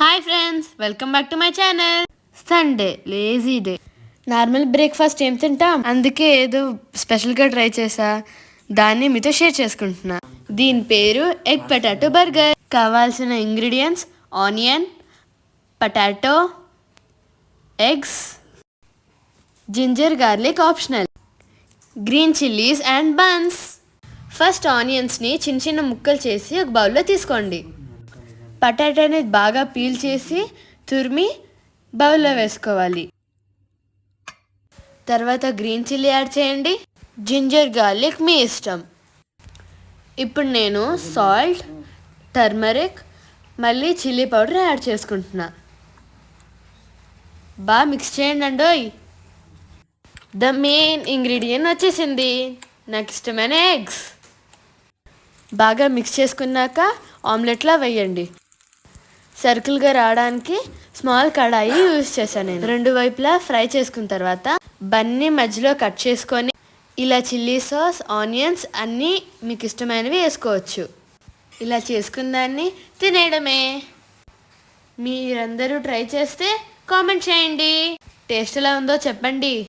Hi friends, welcome back to my channel. Sunday lazy day. Normal breakfast ఏం తింటాం, అందుకే ఏదో స్పెషల్గా ట్రై చేసా. దాన్ని మీతో షేర్ చేసుకుంటున్నా. దీని పేరు ఎగ్ పొటాటో బర్గర్. కావాల్సిన ingredients: onion, potato, eggs, ginger garlic optional, green chillies and buns. First ఆనియన్స్ని చిన్న చిన్న ముక్కలు చేసి ఒక బౌల్లో తీసుకోండి. పొటాటోని బాగా పీల్ చేసి తురిమి బౌల్లో వేసుకోవాలి. తర్వాత గ్రీన్ చిల్లీ యాడ్ చేయండి. జింజర్ గార్లిక్ మీ ఇష్టం. ఇప్పుడు నేను సాల్ట్, టర్మరిక్, మళ్ళీ చిల్లీ పౌడర్ యాడ్ చేసుకుంటున్నా. బాగా మిక్స్ చేయండి అండోయ్. ద మెయిన్ ఇంగ్రీడియంట్ వచ్చేసింది, నాకు ఇష్టమైన ఎగ్స్. బాగా మిక్స్ చేసుకున్నాక ఆమ్లెట్లా వేయండి. సర్కిల్గా రావడానికి స్మాల్ కడాయి యూజ్ చేశాను నేను. రెండు వైపులా ఫ్రై చేసుకున్న తర్వాత బన్ని మధ్యలో కట్ చేసుకొని ఇలా చిల్లీ సాస్, ఆనియన్స్ అన్నీ మీకు ఇష్టమైనవి వేసుకోవచ్చు. ఇలా చేసుకున్న దాన్ని తినేయడమే. మీరందరూ ట్రై చేస్తే కామెంట్ చేయండి. టేస్ట్ ఎలా ఉందో చెప్పండి.